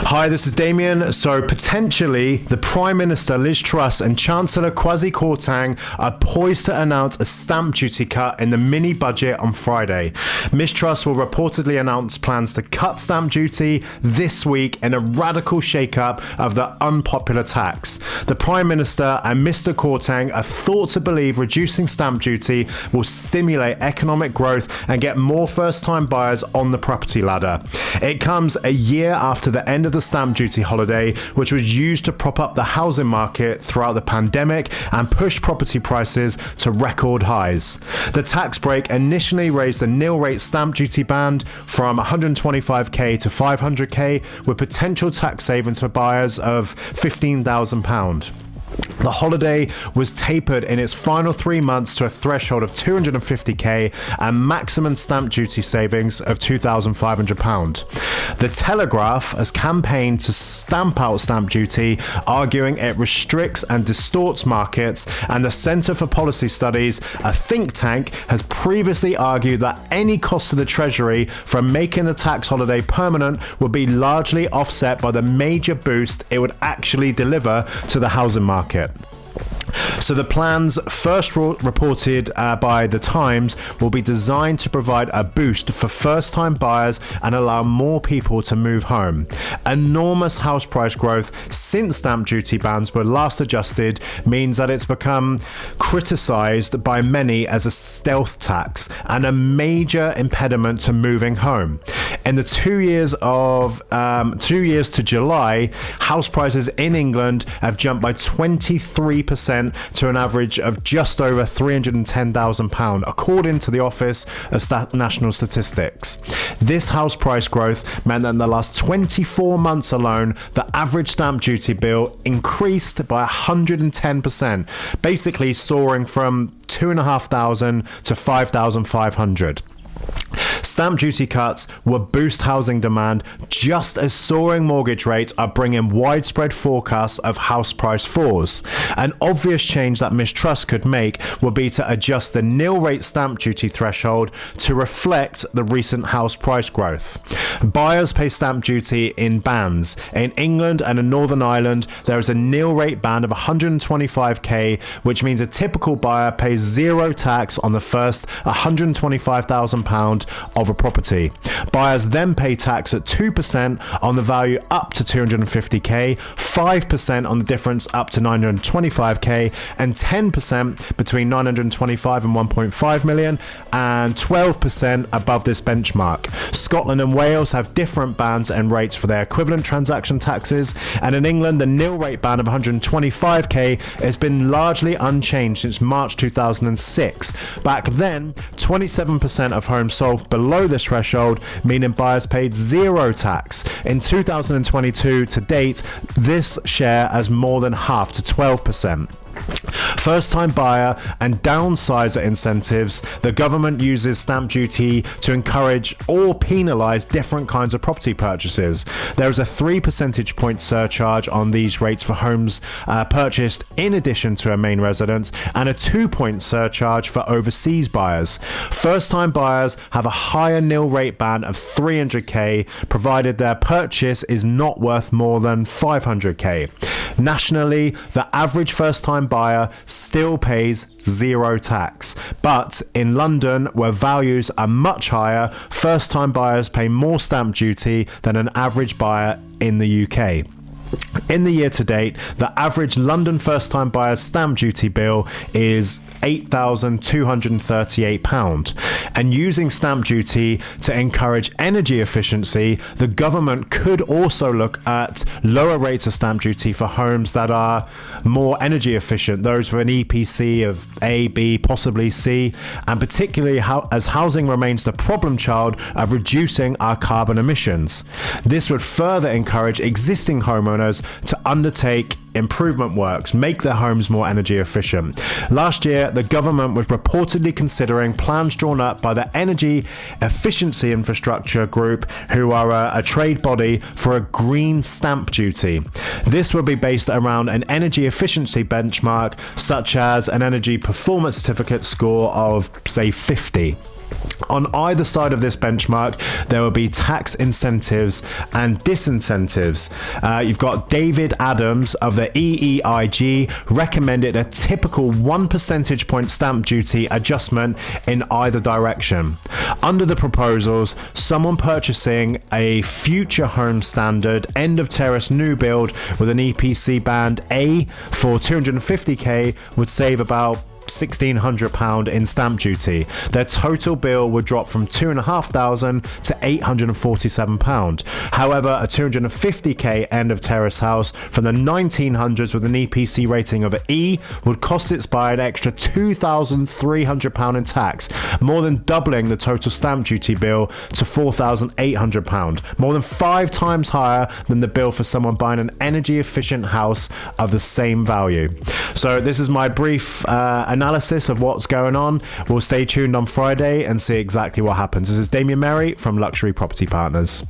Hi, this is Damion. So potentially the Prime Minister Liz Truss and Chancellor Kwasi Kwarteng are poised to announce a stamp duty cut in the mini budget on Friday. Ms Truss will reportedly announce plans to cut stamp duty this week in a radical shake-up of the unpopular tax. The Prime Minister and Mr Kwarteng are thought to believe reducing stamp duty will stimulate economic growth and get more first-time buyers on the property ladder. It comes a year after the end of the stamp duty holiday, which was used to prop up the housing market throughout the pandemic and push property prices to record highs. The tax break initially raised the nil rate stamp duty band from 125k to 500k, with potential tax savings for buyers of £15,000. The holiday was tapered in its final 3 months to a threshold of 250k and maximum stamp duty savings of £2,500. The Telegraph has campaigned to stamp out stamp duty, arguing it restricts and distorts markets, and the Centre for Policy Studies, a think tank, has previously argued that any cost to the Treasury from making the tax holiday permanent would be largely offset by the major boost it would actually deliver to the housing market. So the plans, first reported by The Times, will be designed to provide a boost for first-time buyers and allow more people to move home. Enormous house price growth since stamp duty bans were last adjusted means that it's become criticised by many as a stealth tax and a major impediment to moving home. In the 2 years to July, house prices in England have jumped by 23% to an average of just over £310,000, according to the Office of National Statistics. This house price growth meant that in the last 24 months alone, the average stamp duty bill increased by 110%, basically soaring from £2,500 to £5,500. Stamp duty cuts will boost housing demand, just as soaring mortgage rates are bringing widespread forecasts of house price falls. An obvious change that Ms Truss could make would be to adjust the nil rate stamp duty threshold to reflect the recent house price growth. Buyers pay stamp duty in bands. In England and in Northern Ireland, there is a nil rate band of 125k, which means a typical buyer pays zero tax on the first £125,000 of a property. Buyers then pay tax at 2% on the value up to 250k, 5% on the difference up to 925k, and 10% between 925 and 1.5 million, and 12% above this benchmark. Scotland and Wales have different bands and rates for their equivalent transaction taxes, and in England the nil rate band of 125k has been largely unchanged since March 2006. Back then, 27% of homes sold below this threshold, meaning buyers paid zero tax. In 2022 to date, this share has more than halved to 12%. First-time buyer and downsizer incentives. The government uses stamp duty to encourage or penalise different kinds of property purchases. There is a 3 percentage point surcharge on these rates for homes purchased in addition to a main residence, and a 2-point surcharge for overseas buyers. First-time buyers have a higher nil rate band of 300k, provided their purchase is not worth more than 500k. Nationally, the average first-time buyer still pays zero tax. But in London, where values are much higher, first-time buyers pay more stamp duty than an average buyer in the UK. In the year to date, the average London first-time buyer's stamp duty bill is £8,238. And using stamp duty to encourage energy efficiency, the government could also look at lower rates of stamp duty for homes that are more energy efficient, those with an EPC of A, B, possibly C, and particularly as housing remains the problem child of reducing our carbon emissions. This would further encourage existing homeowners to undertake improvement works, make their homes more energy efficient. Last year, the government was reportedly considering plans drawn up by the Energy Efficiency Infrastructure Group, who are a trade body, for a green stamp duty. This will be based around an energy efficiency benchmark, such as an energy performance certificate score of, say, 50. On either side of this benchmark, there will be tax incentives and disincentives. You've got David Adams of the EEIG recommended a typical 1 percentage point stamp duty adjustment in either direction. Under the proposals, someone purchasing a future home standard end of terrace new build with an EPC band A for 250k would save about £1,600 in stamp duty. Their total bill would drop from £2,500 to £847. However, a 250k end of terrace house from the 1900s with an EPC rating of E would cost its buyer an extra £2,300 in tax, more than doubling the total stamp duty bill to £4,800, more than 5 times higher than the bill for someone buying an energy efficient house of the same value. So this is my brief analysis of what's going on. We'll stay tuned on Friday and see exactly what happens. This is Damion Merry from Luxury Property Partners.